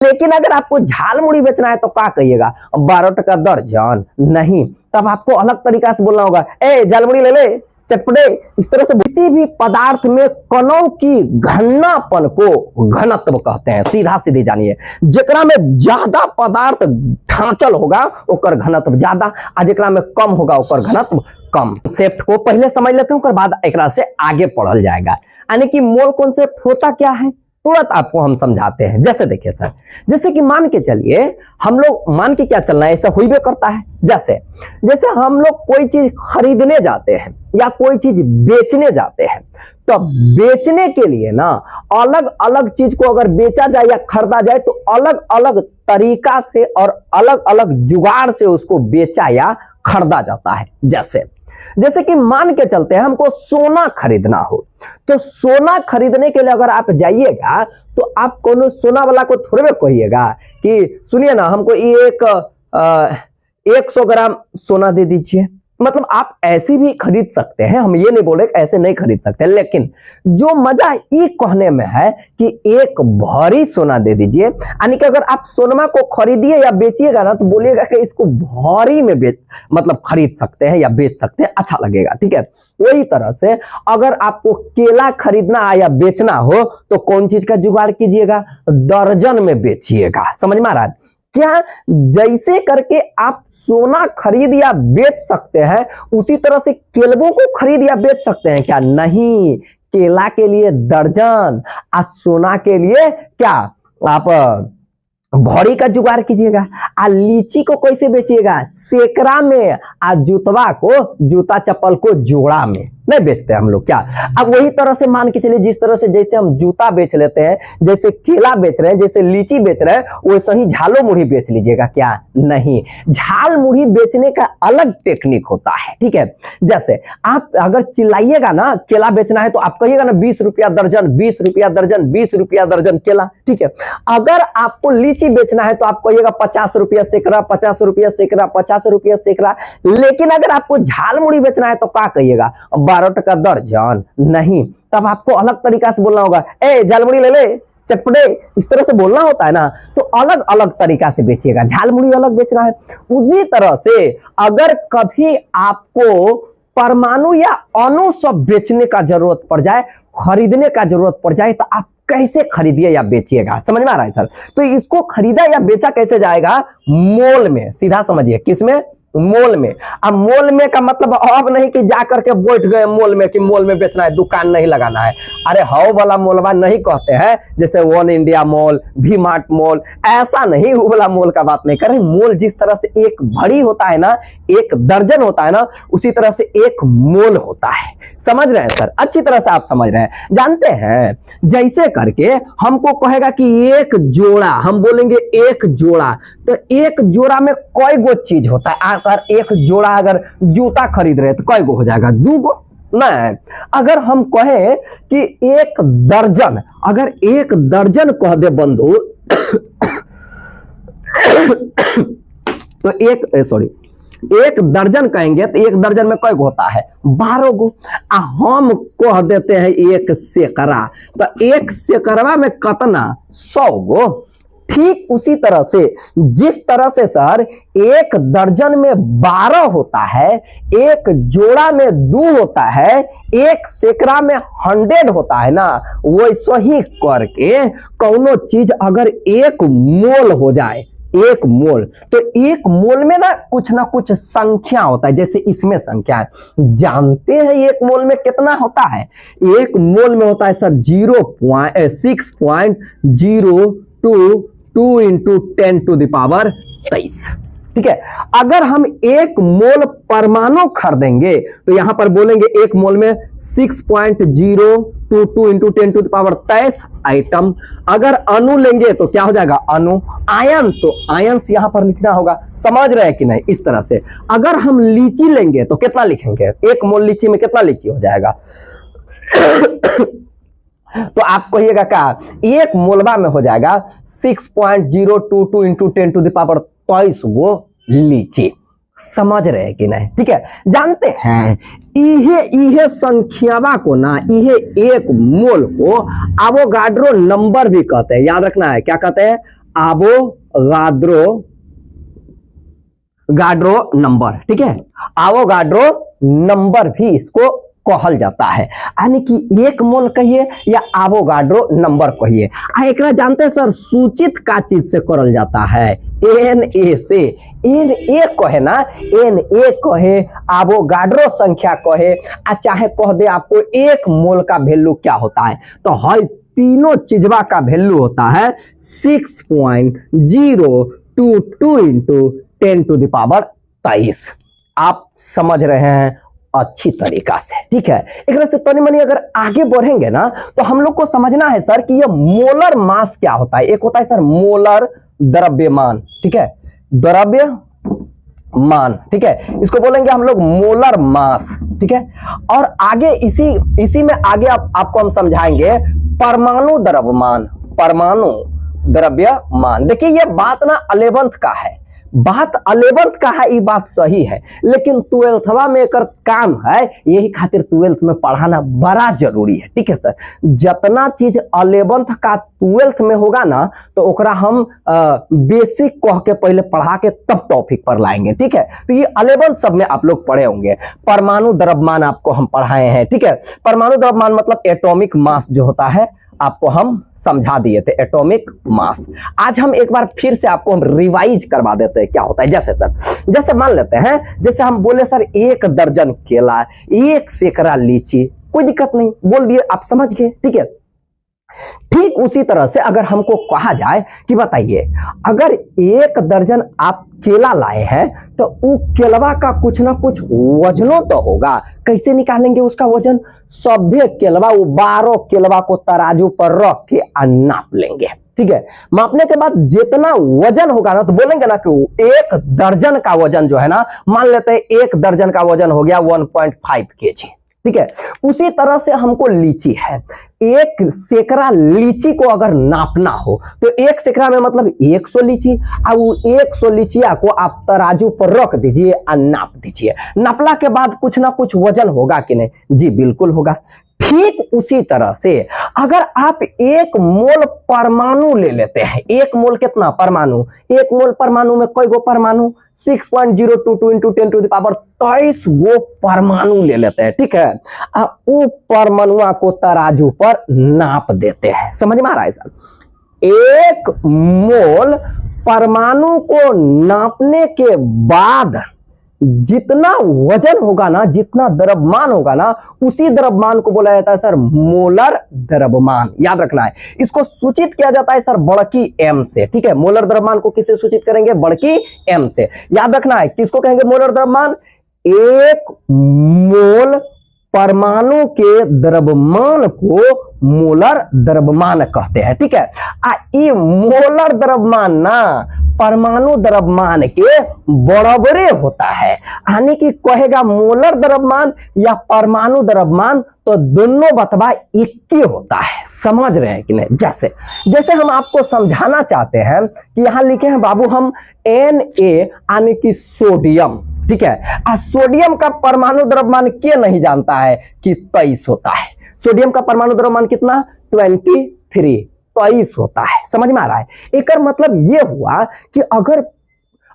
लेकिन अगर आपको झाल मुड़ी बेचना है तो क्या कहिएगा, 12 टका दर्जन नहीं, तब आपको अलग तरीका से बोलना होगा, ए झाल मुड़ी ले ले चटपटे। इस तरह से किसी भी पदार्थ में कणों की घनत्व को घनत्व कहते हैं। सीधा सीधी जानिए, जेकरा में ज्यादा पदार्थ ढांचल होगा ओकर घनत्व ज्यादा, आ जेकरा में कम होगा ओकर घनत्व कम। कॉन्सेप्ट को पहले समझ लेते हैं, ओकर बाद एकरा से आगे पढ़ल जाएगा। यानी कि मोल कॉन्सेप्ट होता क्या है तुरंत आपको हम समझाते हैं। जैसे देखिए सर, जैसे कि मान के चलिए, हम लोग मान के क्या चलना है, ऐसा हुई भी करता है। जैसे जैसे हम लोग कोई चीज खरीदने जाते हैं या कोई चीज बेचने जाते हैं, तो बेचने के लिए ना अलग अलग चीज को अगर बेचा जाए या खरीदा जाए तो अलग अलग तरीका से और अलग अलग जुगाड़ से उसको बेचा या खरीदा जाता है। जैसे कि मान के चलते हैं हमको सोना खरीदना हो, तो सोना खरीदने के लिए अगर आप जाइएगा तो आप कोनो सोना वाला को थोड़े कहिएगा कि सुनिए ना हमको ये 100 ग्राम सोना दे दीजिए। मतलब आप ऐसे भी खरीद सकते हैं, हम ये नहीं बोले ऐसे नहीं खरीद सकते, लेकिन जो मजा ये कहने में है कि एक भरी सोना दे दीजिए। यानी कि अगर आप सोनमा को खरीदिए या बेचिएगा ना तो बोलिएगा कि इसको भरी में मतलब खरीद सकते हैं या बेच सकते हैं, अच्छा लगेगा, ठीक है। वही तरह से अगर आपको केला खरीदना या बेचना हो तो कौन चीज का जुगाड़ कीजिएगा, दर्जन में बेचिएगा। समझ में आ रहा है क्या? जैसे करके आप सोना खरीद या बेच सकते हैं, उसी तरह से केलबों को खरीद या बेच सकते हैं क्या? नहीं, केला के लिए दर्जन और सोना के लिए क्या आप भौरी का जुगाड़ कीजिएगा। आ लीची को कैसे बेचिएगा, सेकड़ा में, आ जूतवा को, जूता चप्पल को जोड़ा में नहीं बेचते हम लोग क्या। अब वही तरह से मान के चलिए, जिस तरह से जैसे हम जूता बेच लेते हैं, जैसे केला बेच रहे हैं, जैसे लीची बेच रहे हैं, वैसे ही झालो मुड़ी बेच लीजिएगा क्या? नहीं, झाल मुड़ी बेचने का अलग टेक्निक होता है, ठीक है। जैसे आप अगर चिल्लाइएगा ना केला बेचना है तो आप कहिएगा ना 20 रुपया दर्जन, 20 रुपया दर्जन, 20 रुपया दर्जन केला, ठीक है। अगर आपको लीची बेचना है तो आप कहिएगा 50 रुपया सैकड़ा, 50 रुपया सैकड़ा, 50 रुपया सैकड़ा। लेकिन अगर आपको झाल मुड़ी बेचना है तो क्या कहिएगा, 12 टका दर्जन नहीं, तब आपको अलग तरीका से बोलना होगा, ए झाल मुड़ी ले ले चटपटे। इस तरह से बोलना होता है ना, तो अलग अलग तरीका से बेचिएगा। झाल मुड़ी अलग बेचना है। उसी तरह से अगर कभी आपको परमाणु या अणु सब बेचने का जरूरत पड़ जाए, खरीदने का जरूरत पड़ जाए, तो आप कैसे खरीदिए या बेचिएगा? समझ में आ रहा है सर? तो इसको खरीदा या बेचा कैसे जाएगा, मोल में। सीधा समझिए, किसमें, मोल में। अब मोल में का मतलब अब नहीं कि जा करके बैठ गए मोल में कि मोल में बेचना है, दुकान नहीं लगाना है। अरे हाउ वाला मोलवा नहीं कहते हैं, जैसे one India mall, V mart mall, ऐसा नहीं, वो वाला मोल का बात नहीं कर रहे। मोल जिस तरह से एक भरी होता है ना, एक दर्जन होता है ना, उसी तरह से एक मोल होता है। समझ रहे हैं सर? अच्छी तरह से आप समझ रहे हैं। जानते हैं जैसे करके हमको कहेगा कि एक जोड़ा, हम बोलेंगे एक जोड़ा, तो एक जोड़ा में कई गो चीज होता है। अगर एक जोड़ा अगर जूता खरीद रहे तो कई गो हो जाएगा, 2 गो नहीं। अगर हम कहें कि एक दर्जन, अगर एक दर्जन कह दे बंधु तो एक दर्जन कहेंगे तो एक दर्जन में कई गो होता है, 12 गो। हम कह देते हैं एक सैकड़ा, तो एक सैकड़वा में कितना, 100 गो। ठीक उसी तरह से जिस तरह से सर एक दर्जन में 12 होता है, एक जोड़ा में 2 होता है, एक सैकड़ा में 100 होता है ना, वैसे ही करके कौनो चीज अगर एक मोल हो जाए, एक मोल, तो एक मोल में ना कुछ संख्या होता है। जैसे इसमें संख्या है, जानते हैं एक मोल में कितना होता है? एक मोल में होता है sir 6.02 into 10 to the power 23, ठीक है। अगर हम एक मोल परमाणु खरीदेंगे तो यहां पर बोलेंगे एक मोल में 6.022 into 10 to the power 23 item. अगर अणु लेंगे तो क्या हो जाएगा, अणु। आयन, तो आयन यहां पर लिखना होगा। समझ रहे हैं कि नहीं? इस तरह से अगर हम लीची लेंगे तो कितना लिखेंगे, एक मोल लीची में कितना लीची हो जाएगा तो आप कहिएगा क्या, एक मोलबा में हो जाएगा 6.022 इंटू 10 टू द पावर 23 गो लीची। समझ रहे हैं कि नहीं? ठीक है। जानते हैं इहे संख्यावा को ना, इहे एक मोल को एवोगाड्रो नंबर भी कहते हैं। याद रखना है, क्या कहते हैं, आवोगाड्रो नंबर, ठीक है, आवोगाड्रो नंबर भी इसको कहल जाता है, यानी कि एक मोल कहिए या आवोगाड्रो नंबर कहिए। एकरा जानते हैं सर सूचित का चीज से करल जाता है, Na से। Na कहे ना, Na कहे, आवोगाड्रो संख्या कहे, चाहे कह दे आपको एक मोल का वैल्यू क्या होता है, तो हर तीनों चीजवा का वैल्यू होता है 6.022 इंटू 10⁻23। आप समझ रहे हैं अच्छी तरीका से, ठीक है। एक से तनी मनी अगर आगे बढ़ेंगे ना तो हम लोग को समझना है सर कि ये मोलर मास क्या होता है। एक होता है सर मोलर द्रव्यमान, ठीक है, द्रव्यमान, ठीक है, इसको बोलेंगे हम लोग मोलर मास, ठीक है। और आगे इसी में आगे आपको हम समझाएंगे परमाणु द्रव्यमान, परमाणु द्रव्यमान। देखिए ये बात ना 11th का है, बात 11th का है, ये बात सही है, लेकिन 12th में एक काम है, यही खातिर 12th में पढ़ाना बड़ा जरूरी है, ठीक है सर। जितना चीज 11th का 12th में होगा ना तो ओकरा हम बेसिक कह के पहले पढ़ा के तब टॉपिक पर लाएंगे, ठीक है। तो ये 11th सब में आप लोग पढ़े होंगे। परमाणु द्रव्यमान आपको हम पढ़ाए हैं, ठीक है। परमाणु द्रव्यमान मतलब एटॉमिक मास जो होता है, आपको हम समझा दिए थे एटॉमिक मास। आज हम एक बार फिर से आपको हम रिवाइज करवा देते हैं क्या होता है। जैसे सर, जैसे मान लेते हैं, जैसे हम बोले सर 1 दर्जन केला, 1 सैकड़ा लीची, कोई दिक्कत नहीं, बोल दिए, आप समझ गए, ठीक है। ठीक उसी तरह से अगर हमको कहा जाए कि बताइए अगर 1 दर्जन आप केला लाए हैं तो वो केलवा का कुछ ना कुछ वजनों तो होगा, कैसे निकालेंगे उसका वजन? सभ्य केलवा, वो 12 केलवा को तराजू पर रख के नाप लेंगे, ठीक है। मापने के बाद जितना वजन होगा ना तो बोलेंगे ना कि 1 दर्जन का वजन जो है ना, मान लेते हैं 1 दर्जन का वजन हो गया 1.5 kg, ठीक है। उसी तरह से हमको लीची है, 1 सैकड़ा लीची को अगर नापना हो तो 1 सैकड़ा में मतलब 100 लीची, अब 100 लीचिया को आप तराजू पर रख दीजिए और नाप दीजिए। नापला के बाद कुछ ना कुछ वजन होगा कि नहीं? जी बिल्कुल होगा। ठीक उसी तरह से अगर आप 1 मोल परमाणु ले लेते हैं, 1 मोल कितना परमाणु, 1 मोल परमाणु में कई गो परमाणु, 6.022 इंटू 10⁻23 गो परमाणु ले लेते हैं, ठीक है। वो परमाणुआ को तराजू पर नाप देते हैं, समझ में आ रहा है सर? 1 मोल परमाणु को नापने के बाद जितना वजन होगा ना, जितना द्रव्यमान होगा ना, उसी द्रव्यमान को बोला जाता है सर मोलर द्रव्यमान। याद रखना है, इसको सूचित किया जाता है सर बड़की m से, ठीक है। मोलर द्रव्यमान को किससे सूचित करेंगे? बड़की m से। याद रखना है, किसको कहेंगे मोलर द्रव्यमान? 1 मोल परमाणु के द्रव्यमान को मोलर द्रव्यमान कहते हैं, ठीक है। ये मोलर द्रव्यमान ना परमाणु द्रव्यमान के बराबरे होता है, यानी कि कहेगा मोलर द्रव्यमान या परमाणु द्रव्यमान तो दोनों बतवा एक ही होता है। समझ रहे हैं कि नहीं? जैसे हम आपको समझाना चाहते हैं कि यहां लिखे हैं बाबू हम Na यानी कि सोडियम, ठीक है। सोडियम का परमाणु द्रव्यमान के नहीं जानता है कि 23 होता है। सोडियम का परमाणु द्रव्यमान कितना? 23 होता है। समझ में आ रहा है? एक मतलब ये हुआ कि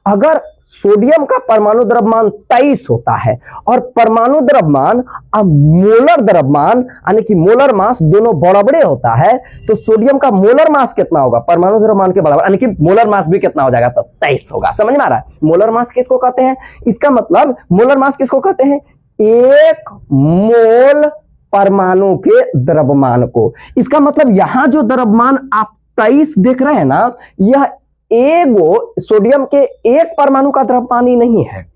अगर सोडियम का परमाणु द्रव्यमान 23 होता है और परमाणु द्रव्यमान और मोलर द्रव्यमान यानी कि मोलर मास दोनों बराबरे होता है, तो सोडियम का मोलर मास कितना होगा? परमाणु द्रव्यमान के बराबर, यानी कि मोलर मास भी कितना हो जाएगा? तो 23 होगा। समझ में आ रहा है? मोलर मास किसको कहते हैं? इसका मतलब मोलर मास किसको कहते हैं? 1 मोल परमाणु के द्रव्यमान को। इसका मतलब यहां जो द्रव्यमान आप 23 देख रहे हैं ना, यह एगो सोडियम के 1 परमाणु का द्रव्यमान ही नहीं है।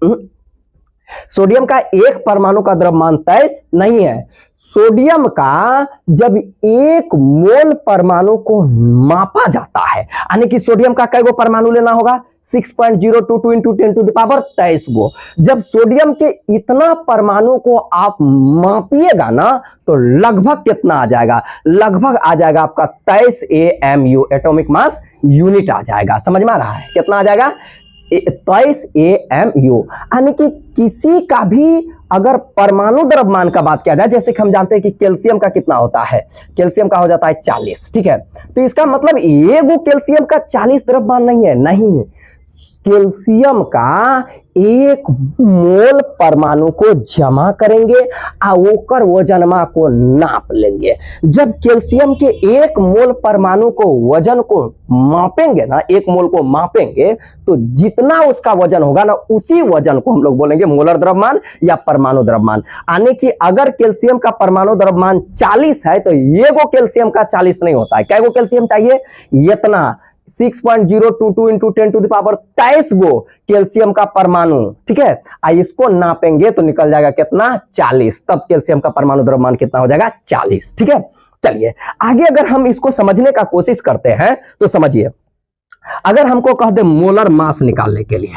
सोडियम का 1 परमाणु का द्रव्यमान 23 नहीं है। सोडियम का जब 1 मोल परमाणु को मापा जाता है, यानी कि सोडियम का कई गो परमाणु लेना होगा? 6.022 इंटू 10⁻23 गो। जब सोडियम के इतना परमाणु को आप मापिएगा ना तो लगभग कितना आ जाएगा? लगभग आ जाएगा आपका 23 AMU, एटॉमिक मास यूनिट आ जाएगा। समझ में आ रहा है? कितना आ जाएगा? 23 AMU, यानी कि किसी का भी अगर परमाणु द्रव्यमान का बात किया जाए, जैसे कि हम जानते हैं कि कैल्शियम का कितना होता है, कैल्शियम का हो जाता है 40, ठीक है। तो इसका मतलब ये वो कैल्शियम का 40 द्रव्यमान नहीं है, नहीं, कैल्शियम का 1 मोल परमाणु को जमा करेंगे और ओकर वजनमा को नाप लेंगे। जब कैल्शियम के 1 मोल परमाणु को वजन को मापेंगे ना, 1 मोल को मापेंगे, तो जितना उसका वजन होगा ना, उसी वजन को हम लोग बोलेंगे मोलर द्रव्यमान या परमाणु द्रव्यमान। यानी कि अगर कैल्शियम का परमाणु द्रव्यमान 40 है तो ये वो कैल्शियम का 40 नहीं होता है। क्या वो कैल्शियम चाहिए? इतना 6.022 इंटू 10 टू द पावर 23 गो कैल्शियम का परमाणु, ठीक है। इसको नापेंगे तो निकल जाएगा कितना? 40। तब कैल्शियम का परमाणु द्रव्यमान कितना हो जाएगा? 40, ठीक है। चलिए आगे अगर हम इसको समझने का कोशिश करते हैं तो समझिए, अगर हमको कह दे मोलर मास निकालने के लिए,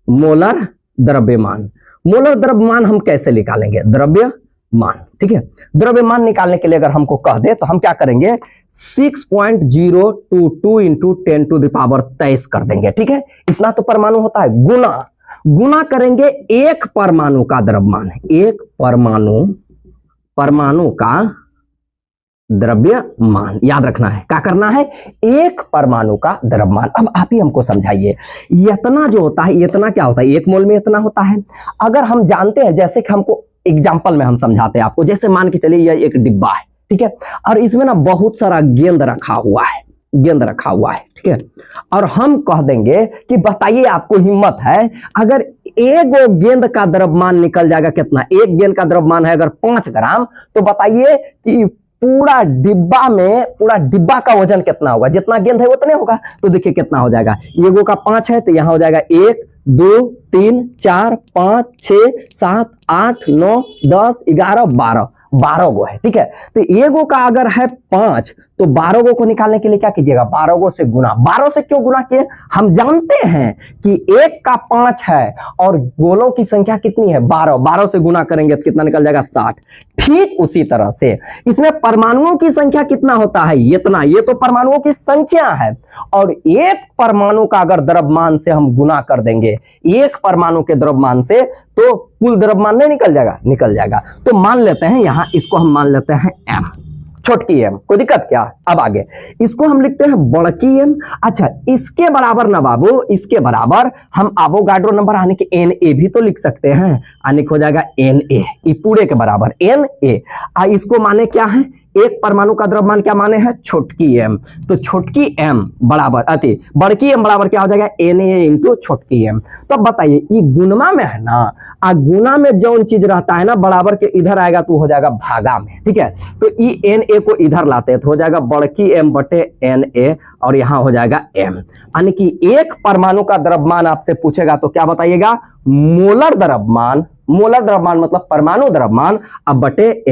मोलर द्रव्यमान, मोलर द्रव्यमान हम कैसे निकालेंगे? द्रव्यमान, ठीक है। द्रव्यमान निकालने के लिए अगर हमको कह दे तो हम क्या करेंगे? 6.022 इंटू 10 टू द पावर 23 कर देंगे, ठीक है। इतना तो परमाणु होता है, गुना करेंगे 1 परमाणु का द्रव्यमान, 1 परमाणु का द्रव्यमान। याद रखना है, क्या करना है? 1 परमाणु का द्रव्यमान। अब आप ही हमको समझाइए, इतना जो होता है, इतना क्या होता है? 1 मोल में इतना होता है। अगर हम जानते हैं, जैसे कि हमको एग्जाम्पल में हम समझाते हैं आपको, जैसे मान के चलिए यह एक डिब्बा है, ठीक है, और इसमें ना बहुत सारा गेंद रखा हुआ है, गेंद रखा हुआ है, ठीक है। और हम कह देंगे कि बताइए आपको हिम्मत है, अगर 1 गेंद का द्रव्यमान निकल जाएगा कितना? 1 गेंद का द्रव्यमान है अगर 5 ग्राम, तो बताइए कि पूरा डिब्बा का वजन कितना होगा? जितना गेंद है उतने होगा। तो देखिए कितना हो जाएगा, 1 का 5 है तो यहां हो जाएगा 1 2 3 4 5 6 7 8 9 10 11 12 गो है, ठीक है। तो 1 का अगर है 5 तो 12 गो को निकालने के लिए क्या कीजिएगा? 12 गो से गुना। 12 से क्यों गुना किए? हम जानते हैं कि 1 का 5 है और गोलों की संख्या कितनी है? 12। 12 से गुना करेंगे तो कितना निकल जाएगा? 60। ठीक उसी तरह से इसमें परमाणुओं की संख्या कितना होता है? इतना। ये तो परमाणुओं की संख्या है, और 1 परमाणु का अगर द्रव्यमान से हम गुना कर देंगे, 1 परमाणु के द्रव्यमान से, तो कुल द्रव्यमान नहीं निकल जाएगा? निकल जाएगा। तो मान लेते हैं यहां, इसको हम मान लेते हैं m, छोटकी m, कोई दिक्कत क्या? अब आगे इसको हम लिखते हैं बड़की m। अच्छा, इसके बराबर ना बाबू, इसके बराबर हम एवोगाड्रो नंबर आने के Na भी तो लिख सकते हैं, आने हो जाएगा Na, ये पूरे के बराबर Na। इसको माने क्या है? 1 परमाणु का द्रव्यमान क्या माने हैं? छोटकी m। तो छोटकी m बराबर बड़की m बराबर क्या हो जाएगा? Na इंटू छोटकी m। तो अब बताइए, ये गुणमा में है ना, गुना में जो चीज रहता है ना बराबर के इधर आएगा तो हो जाएगा भागा में, ठीक है। तो ई Na को इधर लाते हैं तो हो जाएगा बड़की m बटे Na, और यहां हो जाएगा m। यानी कि 1 परमाणु का द्रव्यमान आपसे पूछेगा तो क्या बताइएगा? मोलर द्रव्यमान। मोलर द्रव्यमान मतलब परमाणु द्रव्यमान, अब बटे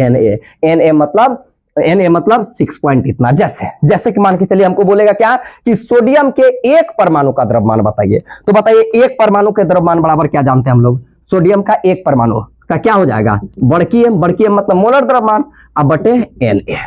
Na मतलब 6 पॉइंट इतना। जैसे कि मान के चलिए हमको बोलेगा क्या कि सोडियम के 1 परमाणु का द्रव्यमान बताइए, तो बताइए 1 परमाणु के द्रव्यमान बराबर क्या जानते हैं हम लोग? सोडियम का 1 परमाणु का क्या हो जाएगा? बड़की m मतलब मोलर द्रव्यमान, अब बटे Na।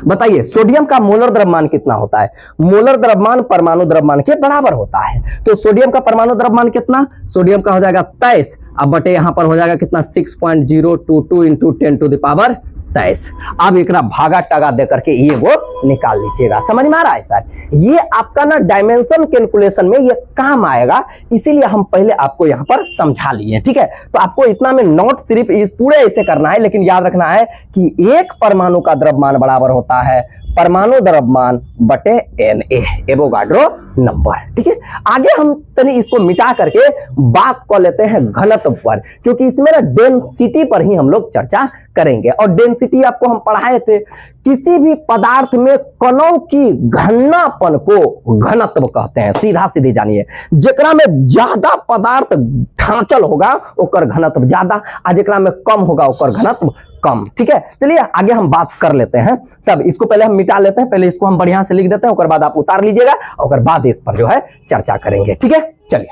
बताइए सोडियम का मोलर द्रव्यमान कितना होता है? मोलर द्रव्यमान परमाणु द्रव्यमान के बराबर होता है। तो सोडियम का परमाणु द्रव्यमान कितना? सोडियम का हो जाएगा 23, अब बटे यहां पर हो जाएगा कितना? 6.022 इंटू 10 टू द पावर 23। अब एक भागा टागा दे करके ये वो निकाल लीजिएगा। समझ में आ रहा है सर? ये आपका ना डायमेंशन कैलकुलेशन में ये काम आएगा, इसीलिए हम पहले आपको यहाँ पर समझा लिए, ठीक है। तो आपको इतना में नोट सिर्फ इस पूरे ऐसे करना है, लेकिन याद रखना है कि 1 परमाणु का द्रव्यमान बराबर होता है परमाणु द्रव्यमान बटे Na, एवोगाड्रो नंबर, ठीक है। आगे हम तनी इसको मिटा करके बात कर लेते हैं घनत्व पर, क्योंकि इसमें ना डेंसिटी पर ही हम लोग चर्चा करेंगे। और डेंसिटी आपको हम पढ़ाए थे, किसी भी पदार्थ में कणों की घननापन को घनत्व कहते हैं। सीधा सीधी जानिए, जेकरा में ज्यादा पदार्थ ढांचल होगा ओकर घनत्व ज्यादा, और जेकरा में कम होगा ओकर घनत्व कम, ठीक है। चलिए आगे हम बात कर लेते हैं। तब इसको पहले हम मिटा लेते हैं, पहले इसको हम बढ़िया से लिख देते हैं, उसके बाद आप उतार लीजिएगा, और बाद इस पर जो है चर्चा करेंगे, ठीक है। चलिए